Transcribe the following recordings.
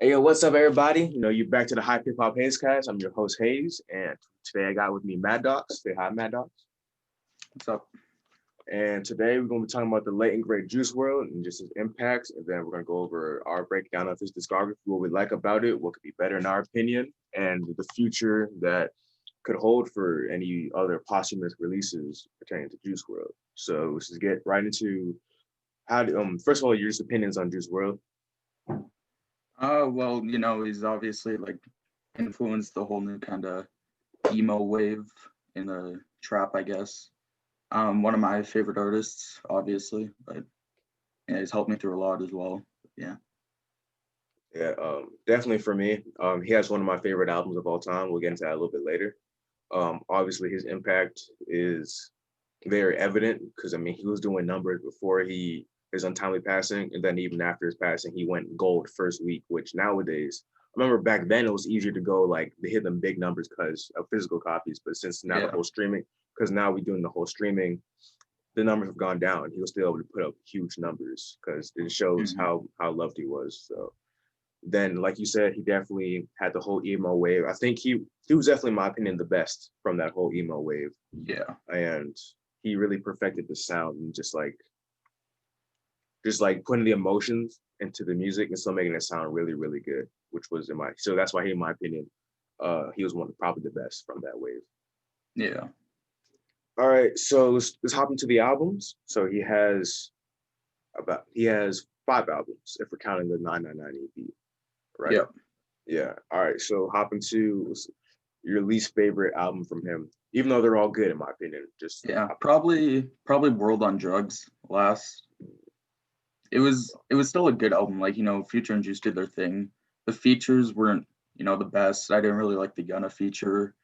Hey, yo, what's up, everybody? You're back to the Hip Hop Hazecast. I'm your host, Hayes, and today I got with me Maddox. Say hi, Maddox. What's up? And today we're going to be talking about the late and great Juice World and just his impacts, and then we're going to go over our breakdown of his discography, what we like about it, what could be better in our opinion, and the future that could hold for any other posthumous releases pertaining to Juice World. So let's just get right into first of all, your opinions on Juice World. Well, he's obviously like influenced the whole new kind of emo wave in the trap, I guess. One of my favorite artists, obviously, but yeah, he's helped me through a lot as well. Yeah. Yeah, definitely for me. He has one of my favorite albums of all time. We'll get into that a little bit later. Obviously, his impact is very evident because he was doing numbers before his untimely passing, and then even after his passing, he went gold first week. Which nowadays, I remember back then it was easier to go like to hit them big numbers because of physical copies. But since now the whole streaming, because now we're doing the whole streaming, the numbers have gone down. He was still able to put up huge numbers because it shows how loved he was. So then, like you said, he definitely had the whole emo wave. I think he was definitely, in my opinion, the best from that whole emo wave. Yeah. And he really perfected the sound and just like putting the emotions into the music and still making it sound really, really good, which was so that's why in my opinion, he was probably the best from that wave. Yeah. All right, so let's hop into the albums. So he has 5 albums if we're counting the 999 EP, right? Yep. Yeah. All right, so hop into your least favorite album from him, even though they're all good in my opinion. Probably Wrld on Drugs last. It was still a good album. Like, Future and Juice did their thing. The features weren't, the best. I didn't really like the Gunna feature.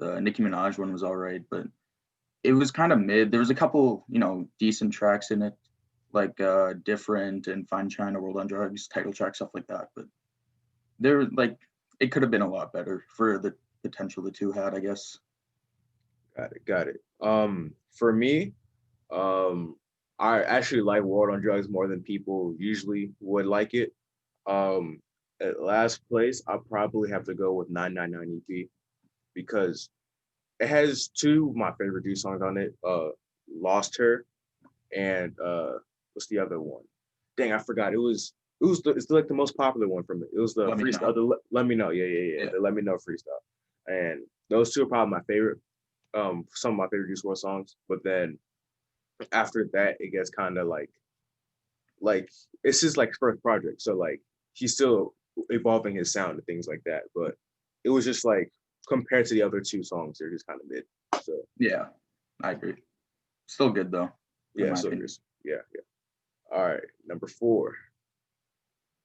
The Nicki Minaj one was all right, but it was kind of mid. There was a couple, decent tracks in it, like Different and Fine China, Wrld on Drugs, title track, stuff like that. But it could have been a lot better for the potential the two had, I guess. Got it. For me, I actually like Wrld on Drugs more than people usually would like it. At last place, I'll probably have to go with 999 EP because it has 2 of my favorite Juice songs on it. Lost Her and what's the other one? Dang, I forgot. It's like the most popular one from it. It was the freestyle. Let Me Know. Yeah. The Let Me Know freestyle. And those 2 are probably my favorite. Some of my favorite Juice WRLD songs. But then after that, it gets kind of like it's his like first project. So like he's still evolving his sound and things like that. But it was just like compared to the other 2 songs, they're just kind of mid. So yeah, I agree. Still good though. Yeah, so yeah. All right, number 4.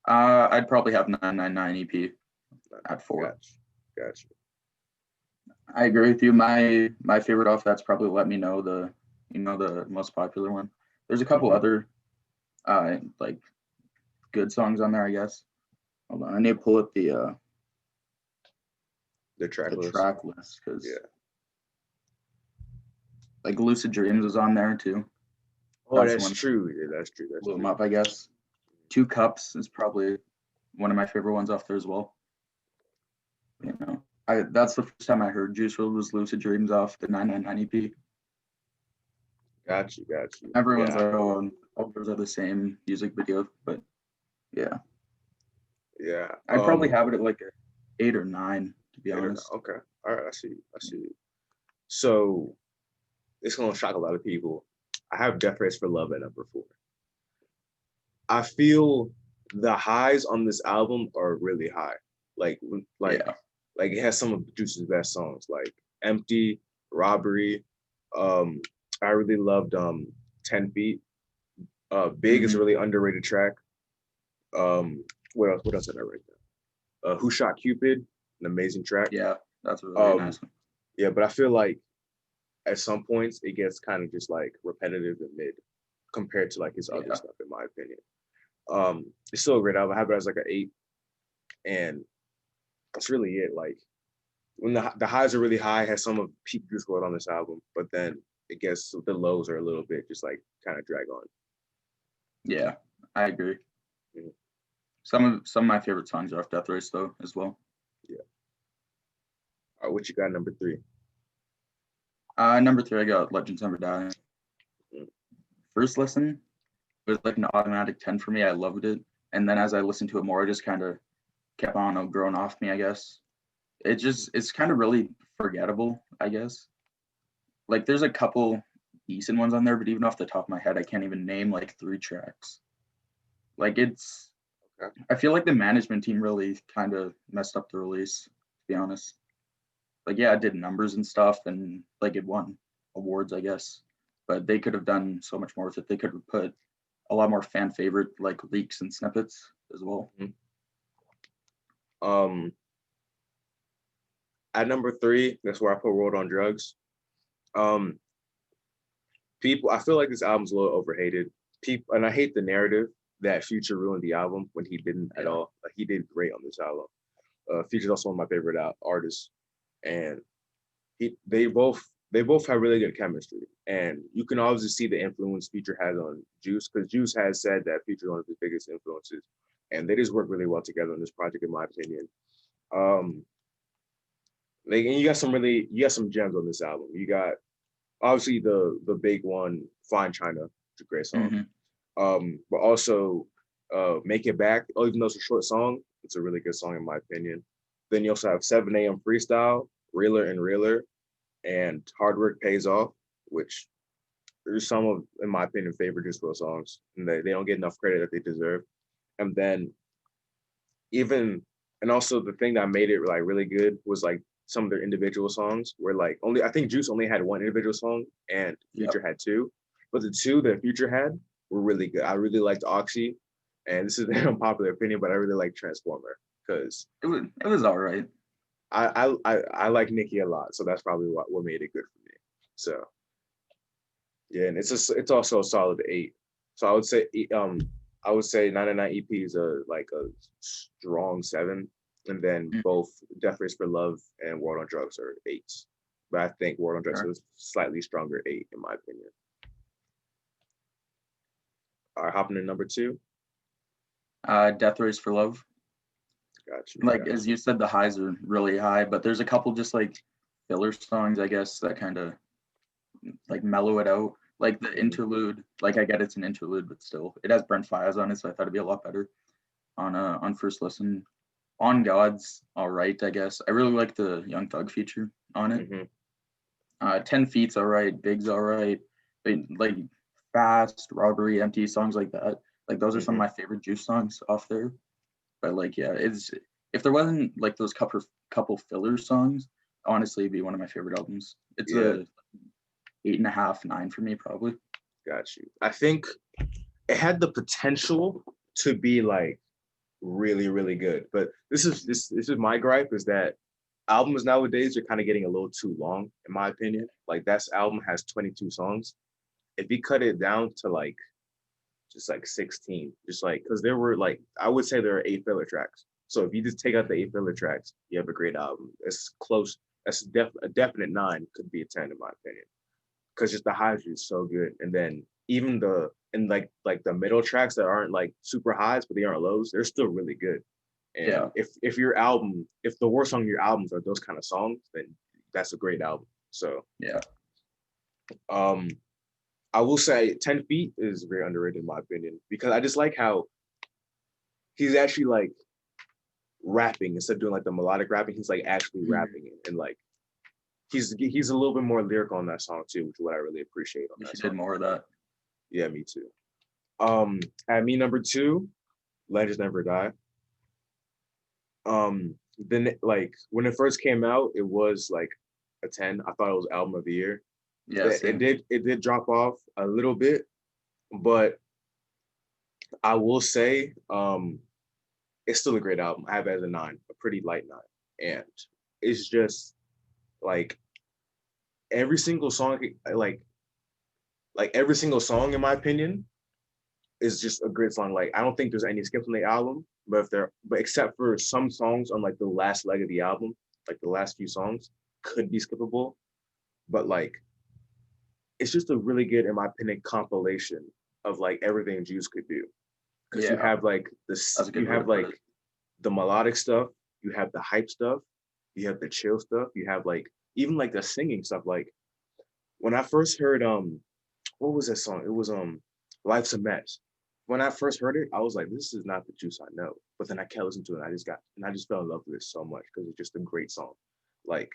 I'd probably have 999 EP at 4. Gotcha. I agree with you. My favorite off that's probably Let Me Know, the most popular one. There's a couple other like good songs on there, I guess. Hold on, I need to pull up the track list because like Lucid Dreams was on there too. Oh, that's true. Yeah, that's true. Blew them up, I guess. 2 Cups is probably one of my favorite ones off there as well. That's the first time I heard Juice WRLD was Lucid Dreams off the 999 EP. Got you. Everyone's like, oh, all those are the same music video, but yeah. Yeah. I'd probably have it at like a 8 or 9, to be honest. Okay. All right, I see. So it's gonna shock a lot of people. I have Death Race for Love at number 4. I feel the highs on this album are really high. Like it has some of Juice's best songs, like Empty, Robbery. I really loved 10 Feet. Big is a really underrated track. What else did I write down? Who Shot Cupid, an amazing track. Yeah, that's a really nice one. Yeah, but I feel like at some points it gets kind of just like repetitive and mid compared to like his other stuff, in my opinion. It's still a great album. I have it as like an 8, and that's really it. Like when the highs are really high, has some of peak Juice WRLD on this album, but then it gets the lows are a little bit just like kind of drag on. Yeah, I agree. Some of my favorite songs are off Death Race though as well. Yeah. All right, what you got number 3? Number 3, I got Legends Never Die. Mm. First listen, it was like an automatic 10 for me. I loved it, and then as I listened to it more, it just kind of kept on growing off me, I guess. It's kind of really forgettable, I guess. Like there's a couple decent ones on there, but even off the top of my head, I can't even name like 3 tracks. Like it's, Okay. I feel like the management team really kind of messed up the release, to be honest. Like yeah, it did numbers and stuff, and like it won awards, I guess. But they could have done so much more with it. They could have put a lot more fan favorite like leaks and snippets as well. Um, at number 3, that's where I put Wrld on Drugs. Um, people, I feel like this album's a little overhated. People, and I hate the narrative that Future ruined the album when he didn't at all. Like he did great on this album. Future's also one of my favorite artists, and they both have really good chemistry, and you can obviously see the influence Future has on Juice, because Juice has said that Future is one of his biggest influences, and they just work really well together on this project, in my opinion. Like, and you got some gems on this album. You got obviously the big one, Fine China, it's a great song. But also Make It Back, even though it's a short song, it's a really good song in my opinion. Then you also have 7 a.m. Freestyle, Realer and Realer, and Hard Work Pays Off, which there's some of, in my opinion, favorite Juice WRLD songs, and they don't get enough credit that they deserve. And then even, and also the thing that made it like really good was like some of their individual songs where like only, I think Juice only had one individual song and Future had 2, but the 2 that Future had were really good. I really liked Oxy, and this is an unpopular opinion, but I really like Transformer because it was all right. I like Nicki a lot, so that's probably what made it good for me. So yeah, and it's also a solid 8. So I would say 99 EP is like a strong 7, and then both Death Race for Love and Wrld on Drugs are 8s. But I think Wrld on Drugs is slightly stronger 8 in my opinion. All right, hopping to number 2. Death Race for Love. Gotcha. Like as you said, the highs are really high, but there's a couple just like filler songs, I guess, that kind of like mellow it out. Like the interlude, like I get it's an interlude, but still, it has Brent Faiyaz on it, so I thought it'd be a lot better on first listen. On God's all right, I guess. I really like the Young Thug feature on it. 10 Feet's all right, Big's all right, but like Fast, Robbery, Empty, songs like that. Like those are some of my favorite Juice songs off there. But like, yeah, it's, if there wasn't like those couple filler songs, honestly, it'd be one of my favorite albums. It's a 8.5, 9 for me, probably. Got you. I think it had the potential to be like really, really good, but this is my gripe, is that albums nowadays are kind of getting a little too long, in my opinion. Like that album has 22 songs. If you cut it down to like just like 16, just like, because there were like, I would say there are 8 filler tracks. So if you just take out the 8 filler tracks, you have a great album. It's close. That's a definite 9, could be a 10 in my opinion, because just the highs are so good, and then even the, and like the middle tracks that aren't like super highs but they aren't lows, they're still really good. And if your album, if the worst song on your albums are those kind of songs, then that's a great album. So I will say 10 Feet is very underrated in my opinion, because I just like how he's actually like rapping instead of doing like the melodic rapping. He's like actually rapping it, and like he's a little bit more lyrical on that song too, which is what I really appreciate on that song. Did more of that. Yeah, me too. At me number 2, Legends Never Die. Then like when it first came out, it was like a 10. I thought it was album of the year. Yeah, it did drop off a little bit, but I will say it's still a great album. I have it as a 9, a pretty light 9. And it's just like every single song, like every single song in my opinion is just a great song. Like I don't think there's any skips on the album, but except for some songs on like the last leg of the album, like the last few songs could be skippable, but like it's just a really good, in my opinion, compilation of like everything Juice could do. because you Yeah, have like this, that's a good you way to have put like it. the melodic stuff, you have the hype stuff, you have the chill stuff, you have like even like the singing stuff. Like when I first heard what was that song? It was Life's a Mess. When I first heard it, I was like, this is not the juice I know. But then I kept listening to it and I just fell in love with it so much because it's just a great song. Like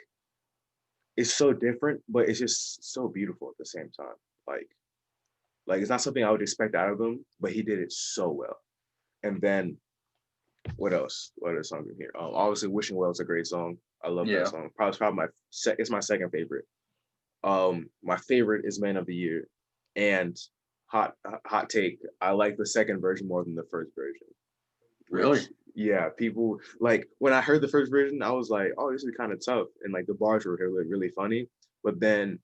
it's so different, but it's just so beautiful at the same time. Like like it's not something I would expect out of him, but he did it so well. And then what else? What other songs in here? Obviously, "Wishing Well" is a great song. I love that Yeah, song. Probably it's my second favorite. My favorite is "Man of the Year," and hot take. I like the second version more than the first version. really. Which yeah, people like when I heard the first version, I was like, oh, this is kind of tough, and like the bars were really funny. But then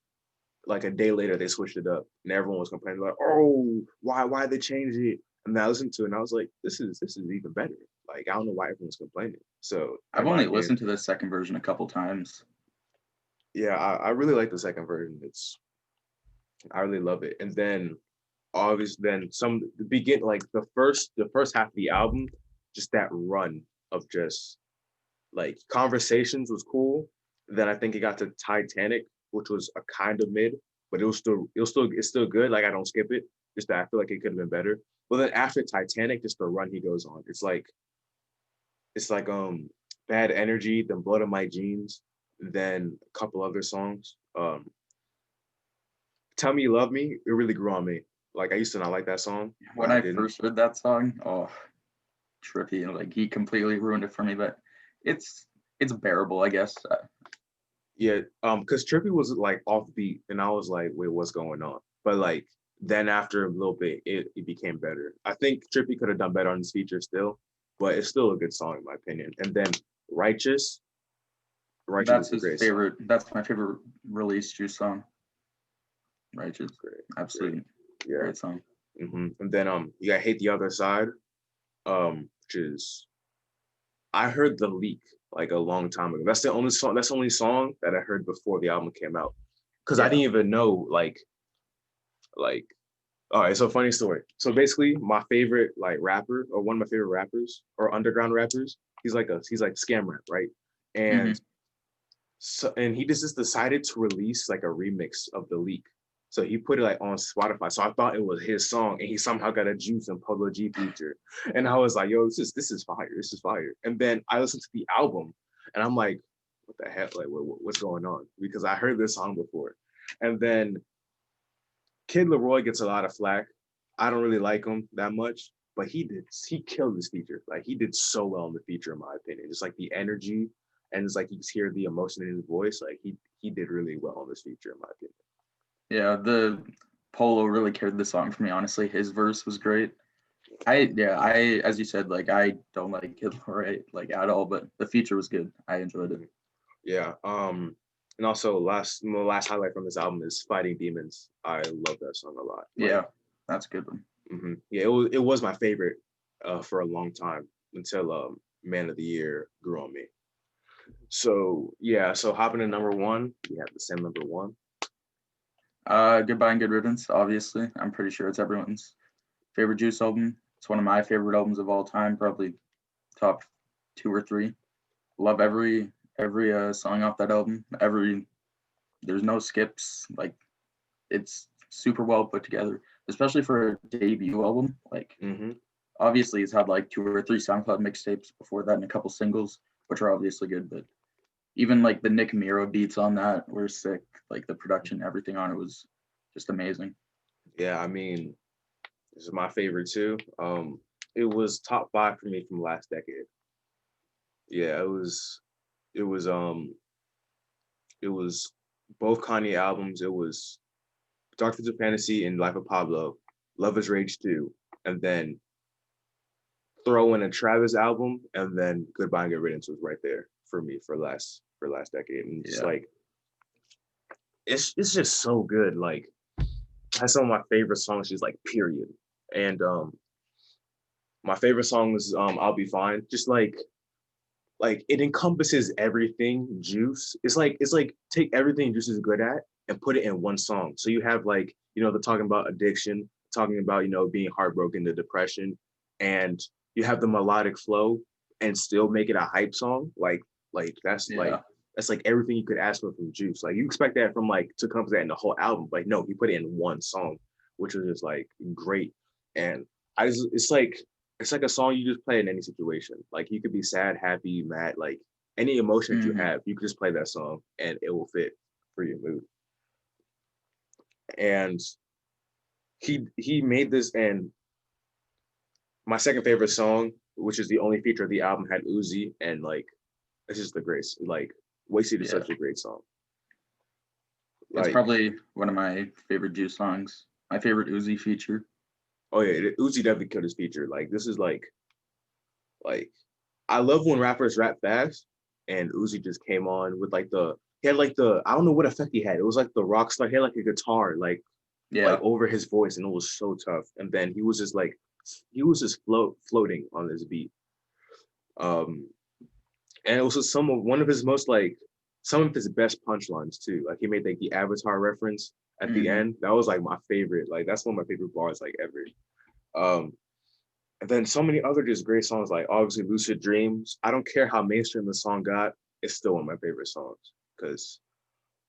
like a day later they switched it up and everyone was complaining like, oh, why they changed it? And then I listened to it and I was like, this is even better. Like I don't know why everyone's complaining. So I've in my only opinion, listened to the second version a couple times. yeah, I really like the second version. I really love it. And then obviously then some the begin like the first half of the album, just that run of just like Conversations was cool. Then I think it got to Titanic, which was a kind of mid, but it's still good. Like I don't skip it. Just that I feel like it could have been better. But then after Titanic, just the run he goes on. It's like Bad Energy, then Blood of My Jeans, then a couple other songs. Tell Me You Love Me, it really grew on me. Like I used to not like that song, but When I I didn't. first heard that song, oh, trippy, and like he completely ruined it for me. But it's it's bearable, I guess. Yeah, because Trippy was like offbeat, and I was like, wait, what's going on? But like then after a little bit, it became better. I think Trippy could have done better on this feature still, but it's still a good song in my opinion. And then Righteous, Righteous That's is a his great song. favorite. That's my favorite release Juice song. Righteous, Great, great. absolutely Yeah. great song. And then you got Hate the Other Side, which is I heard the leak like a long time ago. That's the only song. That's the only song that I heard before the album came out, because I Yeah. didn't even know like. All right, so funny story. So basically, my favorite like rapper or one of my favorite rappers or underground rappers, he's like scam rap, right? Hmm. And and he just decided to release like a remix of the leak. So he put it like on Spotify. So I thought it was his song, and he somehow got a Juice and Polo G feature. And I was like, yo, this is fire. This is fire. And then I listened to the album, and I'm like, what the heck? Like, what's going on? Because I heard this song before. And then Kid Leroy gets a lot of flack. I don't really like him that much, but he killed this feature. Like he did so well in the feature, in my opinion. Just like the energy and it's like you hear the emotion in his voice. Like he did really well on this feature, in my opinion. Yeah, the Polo really carried the song for me. Honestly, his verse was great. I as you said, like I don't like Kid Laroi like at all, but the feature was good. I enjoyed it. Mhm. Yeah. And also last highlight from this album is Fighting Demons. I love that song a lot. Yeah, Like that's a good one. yeah, it was my favorite for a long time until Man of the Year grew on me. So yeah, so hopping to number one, we have the same number one. Goodbye and Good Riddance. Obviously, I'm pretty sure it's everyone's favorite Juice album. It's one of my favorite albums of all time. Probably top two or three. Love every song off that album. There's no skips. Like it's super well put together, especially for a debut album. Like Mm-hmm. obviously he's had like two or three SoundCloud mixtapes before that and a couple singles, which are obviously good. But even like the Nick Miro beats on that were sick. Like the production, everything on it was just amazing. Yeah, I mean, this is my favorite too. It was top five for me from last decade. Yeah, it was both Kanye albums. It was Dark Twisted Fantasy and Life of Pablo, Love is Rage 2, and then throw in a Travis album, and then Goodbye and Get Riddance was right there for me for last decade. And just Yeah. like it's just so good. Like has some of my favorite songs, just like period. And my favorite song is I'll Be Fine. Just like it encompasses everything Juice. It's like take everything Juice is good at and put it in one song. So you have like, they're talking about addiction, talking about, being heartbroken, the depression. and you have the melodic flow and still make it a hype song. Yeah. That's like everything you could ask for from Juice. Like you expect that from like to come to that in the whole album. Like no, he put it in one song, which was just like great. And it's like a song you just play in any situation. Like you could be sad, happy, mad, like any emotion that you Hmm. have, you could just play that song and it will fit for your mood. And he made this, and my second favorite song, which is the only feature of the album, had Uzi, and like it's just the great, like Wasted is Yeah. such a great song. It's Like, probably one of my favorite Juice songs. My favorite Uzi feature. oh yeah, Uzi definitely killed his feature. Like this is like I love when rappers rap fast, and Uzi just came on with like the he had like the I don't know what effect he had. It was like the rock star. He had like a guitar like Yeah. over his voice, and it was so tough. And then he was just floating on this beat. Um, and it was just one of his most like some of his best punchlines too. Like he made like the Avatar reference at the Hmm. end. That was like my favorite. Like that's one of my favorite bars like ever. Um, and then so many other just great songs, like obviously Lucid Dreams. I don't care how mainstream the song got, it's still one of my favorite songs because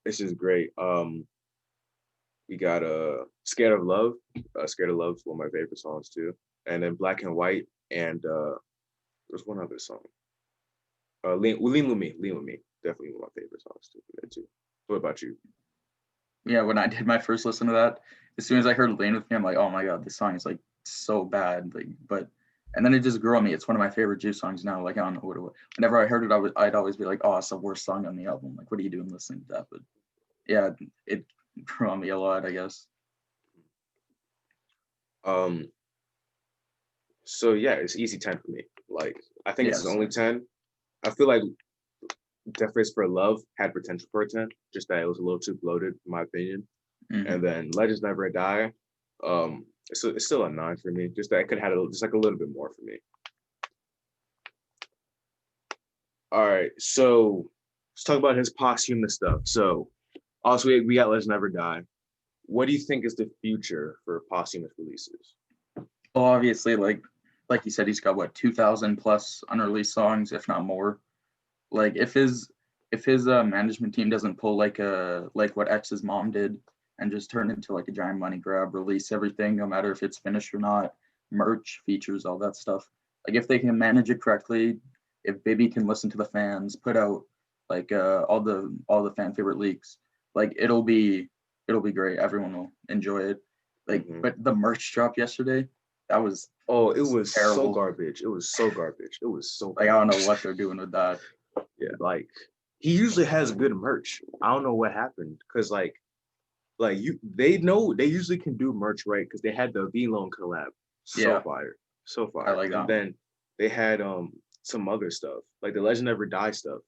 it's just great. We got Scared of Love. Scared of Love is one of my favorite songs too. And then Black and White, and there's one other song. Lean with Me. Lean with Me. Definitely one of my favorite songs too. What about you? Yeah, when I did my first listen to that, as soon as I heard Lane with Me, I'm like, oh my god, this song is like so bad. Like, but and then it just grew on me. It's one of my favorite Juice songs now. Like I don't know what it was. Whenever I heard it, I'd always be like, oh, it's the worst song on the album. Like, what are you doing listening to that? But yeah, it grew on me a lot, I guess. Um, so yeah, it's easy 10 for me. Like I think it's Yes. only 10. I feel like Death Race for Love had potential for a 10, just that it was a little too bloated, in my opinion. And Hmm. then Legends Never Die, it's still a 9 for me. Just that it could have just like a little bit more for me. All right, so let's talk about his posthumous stuff. So also we got Legends Never Die. What do you think is the future for posthumous releases? Well, obviously, like you said, he's got what 2,000 plus unreleased songs, if not more. Like if his management team doesn't pull like what X's mom did and just turn into like a giant money grab, release everything, no matter if it's finished or not, merch, features, all that stuff. Like if they can manage it correctly, if Baby can listen to the fans, put out like all the fan favorite leaks, like it'll be great. Everyone will enjoy it. Like, Mm-hmm. but the merch drop yesterday, that was Oh, it just was so terrible. garbage. It was so garbage. It was so Like I don't know garbage. what they're doing with that. Yeah, like he usually has good merch. I don't know what happened because like you they know they usually can do merch right because they had the V Loan collab, so Yeah, fire, so I fire. like And that one. then they had some other stuff like the Legend Never Die stuff.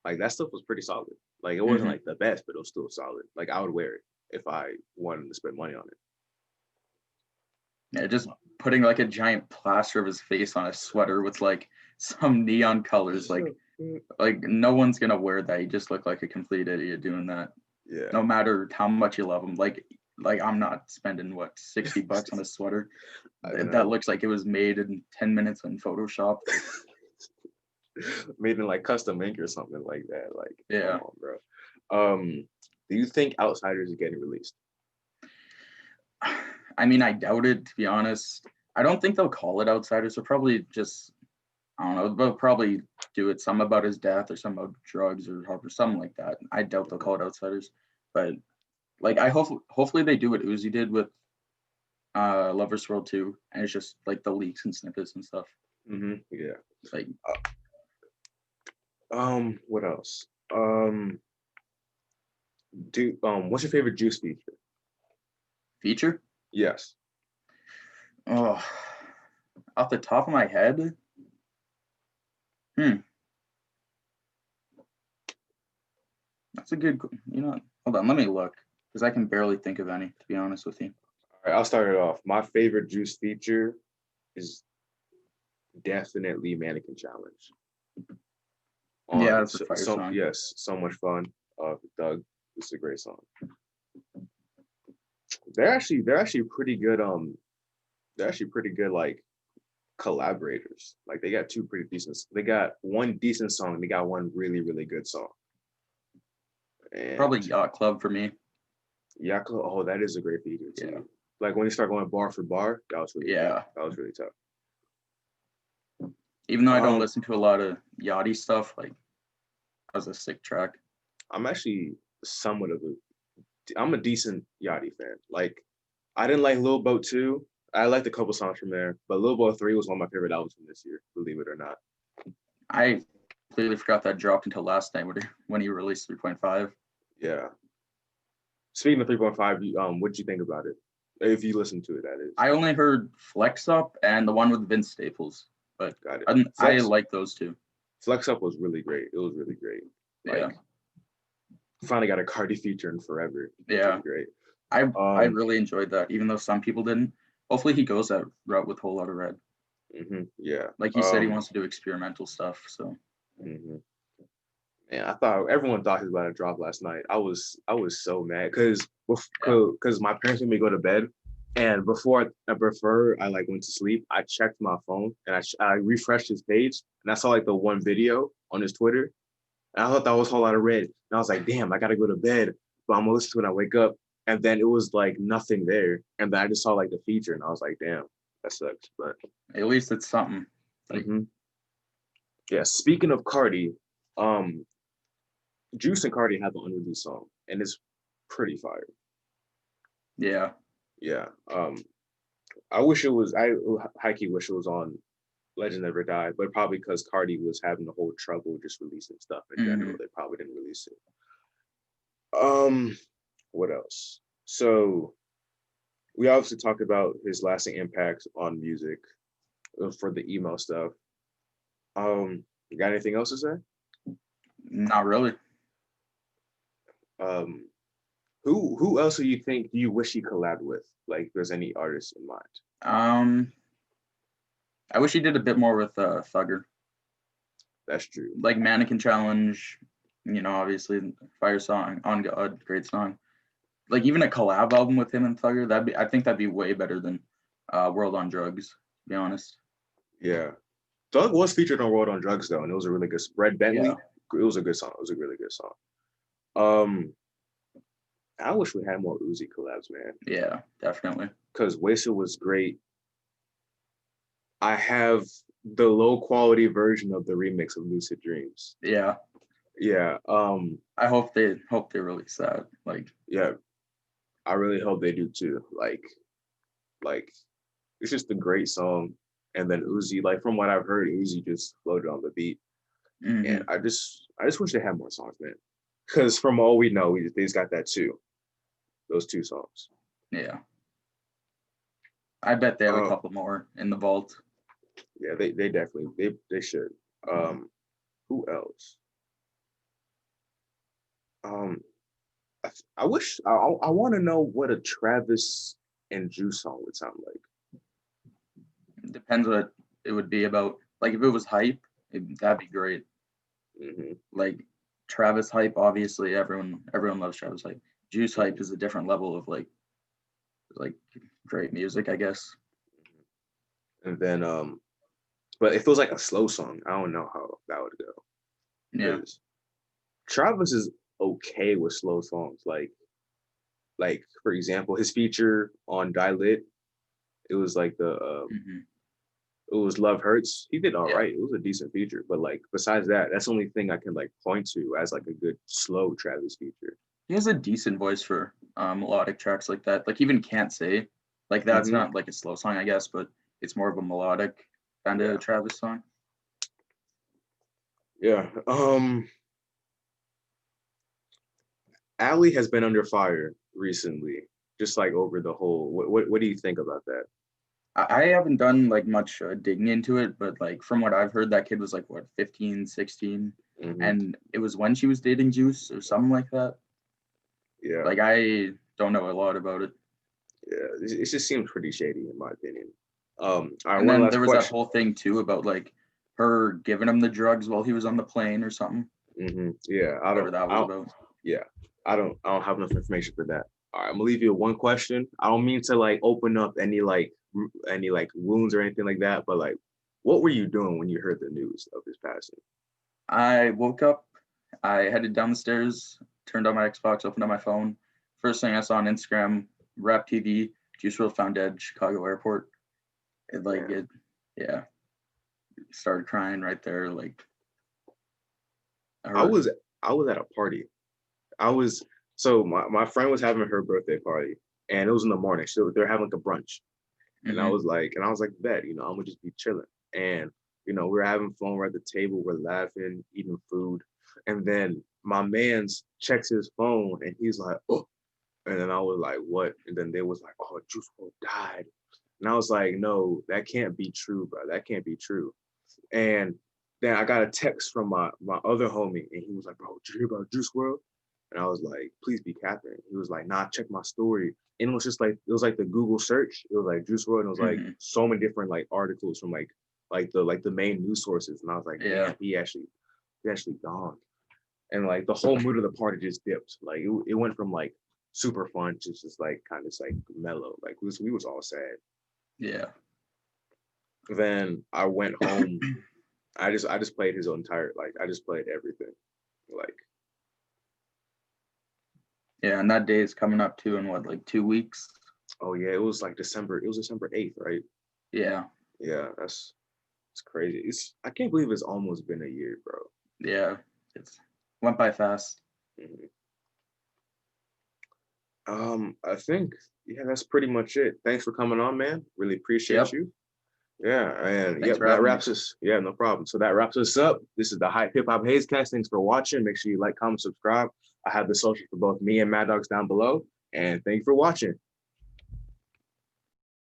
Like that stuff was pretty solid. Like it wasn't Hmm. like the best, but it was still solid. Like I would wear it if I wanted to spend money on it. Yeah, just putting like a giant plaster of his face on a sweater with like some neon colors, like no one's gonna wear that. You just look like a complete idiot doing that. Yeah. No matter how much you love him. Like I'm not spending what $60 on a sweater I that know. looks like it was made in 10 minutes in Photoshop. Like, Made in like custom ink or something like that. Like, come yeah. on, bro. Do you think Outsiders is getting released? I mean, I doubt it, to be honest. I don't think they'll call it Outsiders. They'll probably just, I don't know, they'll probably do it some about his death or some about drugs or something like that. I doubt they'll call it Outsiders. But like I hopefully they do what Uzi did with Lovers World 2, and it's just like the leaks and snippets and stuff. Yeah. Like What else? Um, what's your favorite Juice feature? feature? Yes. Oh, off the top of my head, hmm, that's a good. Hold on, let me look because I can barely think of any. To be honest with you. All right, I'll start it off. My favorite Juice feature is definitely Mannequin Challenge. Yeah, On that's a fire song. yes, so much fun. Doug, it's a great song. They're actually pretty good. They're actually pretty good like collaborators. Like they got two pretty decent. They got one decent song. They got one really really good song. And Probably Yacht Club for me. Yako, oh, that is a great feature too. Yeah. Like when you start going bar for bar, that was really tough. Yeah. That was really tough. Even though I don't Um, listen to a lot of Yachty stuff, like that was a sick track. I'm actually somewhat of I'm a decent Yachty fan. Like I didn't like Lil Boat 2. I liked a couple songs from there, but Lil Boat 3 was one of my favorite albums from this year, believe it or not. I completely forgot that dropped until last night when he released 3.5. Yeah. Speaking of 3.5, what did you think about it? If you listen to it, that is. I only heard Flex Up and the one with Vince Staples, but Got it. I like those two. Flex Up was really great. It was really great. Like, Yeah. finally got a Cardi feature in forever. Yeah. Really great. I really enjoyed that, even though some people didn't. Hopefully he goes that route with Whole Lotta Red. Yeah. Like he said, he wants to do experimental stuff. So. Man, I thought everyone thought he was about to drop last night. I was so mad because my parents made me go to bed, and before I like went to sleep, I checked my phone and I refreshed his page and I saw like the one video on his Twitter, and I thought that was Whole Lotta Red, and I was like, damn, I gotta go to bed, but I'm gonna listen to it when I wake up, and then it was like nothing there, and then I just saw like the feature, and I was like, damn, that sucks, but at least it's something. Like, yeah. Speaking of Cardi, Juice and Cardi have an unreleased song, and it's pretty fire. Yeah. Yeah. I wish it was. I high key wish it was on Legend Never Die, but probably because Cardi was having the whole trouble just releasing stuff in general, they probably didn't release it. What else? So we obviously talked about his lasting impact on music for the emo stuff. You got anything else to say? Not really. Who else do you wish he collabed with? Like, if there's any artists in mind? I wish he did a bit more with Thugger. That's true. Like Mannequin Challenge, obviously Fire Song, On God, great song. Like even a collab album with him and Thugger, I think that'd be way better than Wrld on Drugs, to be honest. Yeah. Thug was featured on Wrld on Drugs though, and it was a really good Red Bentley. Yeah. It was a good song. It was a really good song. I wish we had more Uzi collabs, man. Yeah, definitely. Because Wasted was great. I have the low quality version of the remix of Lucid Dreams. Yeah. Yeah. I hope they release that. Like, yeah. I really hope they do too. Like it's just a great song. And then Uzi, like from what I've heard, Uzi just floated on the beat. And I just wish they had more songs, man. Because from all we know, they just got that too. Those two songs. Yeah. I bet they have a couple more in the vault. Yeah, they definitely they should. Who else? I wish I want to know what a Travis and Juice song would sound like. It depends what it would be about. Like if it was hype, that'd be great. Like Travis hype, obviously everyone loves Travis hype. Juice hype is a different level of like great music, I guess. And then but if it was like a slow song, I don't know how that would go. Yeah. Travis is okay with slow songs. Like for example, his feature on Die Lit, it was like it was Love Hurts. He did all right. It was a decent feature. But like besides that, that's the only thing I can like point to as like a good slow Travis feature. He has a decent voice for melodic tracks like that. Like even Can't Say, like that's not like a slow song, I guess, but it's more of a melodic kind of Travis song. Yeah. Allie has been under fire recently, just like over the whole. What do you think about that? I haven't done like much digging into it, but like from what I've heard, that kid was like what 15, 16, and it was when she was dating Juice or something like that. Yeah. Like I don't know a lot about it. Yeah, it just seems pretty shady in my opinion. And then there was that whole thing too about like her giving him the drugs while he was on the plane or something. Yeah, I don't. That was about. Yeah, I don't have enough information for that. All right, I'm gonna leave you with one question. I don't mean to like open up any like wounds or anything like that, but like What were you doing when you heard the news of his passing? I woke up, I headed down the stairs, turned on my Xbox, opened up my phone. First thing I saw on Instagram, Rap TV, Juice WRLD found dead, Chicago airport. It like Man, it, yeah, started crying right there. Like, I or was I was at a party. I was so my friend was having her birthday party, and it was in the morning. So they're having like a brunch, and mm-hmm, I was like, bet, I'm gonna just be chilling. And we're having fun. We're at the table. We're laughing, eating food, and then my man's checks his phone, and he's like, oh, and then I was like, what? And then they was like, oh, Juice WRLD died, and I was like, no, that can't be true, bro. That can't be true. And then I got a text from my other homie, and he was like, "Bro, did you hear about Juice WRLD?" And I was like, "Please be capping." He was like, "Nah, check my story." And it was just like it was like the Google search. It was like Juice WRLD, and it was like mm-hmm, so many different like articles from like the main news sources. And I was like, yeah, "Damn, he actually gone." And like the whole mood of the party just dipped. Like it went from like super fun to just like kind of like mellow. Like we was all sad. yeah, Then I went home. I just played his entire like I just played everything. Like, yeah. And that day is coming up too in what, like 2 weeks? oh yeah, it was like December. It was December 8th, right? Yeah, Yeah, that's it's crazy. I can't believe it's almost been a year, bro. yeah. It's went by fast. Mhm. I think yeah, that's pretty much it. Thanks for coming on, man. Really appreciate Yep. you. Yeah, and Thanks yep, for that having me. wraps us. Yeah, no problem. So that wraps us up. This is the Hype Hip Hop Hazecast. Thanks for watching. Make sure you like, comment, subscribe. I have the social for both me and Maddox down below. And thank you for watching.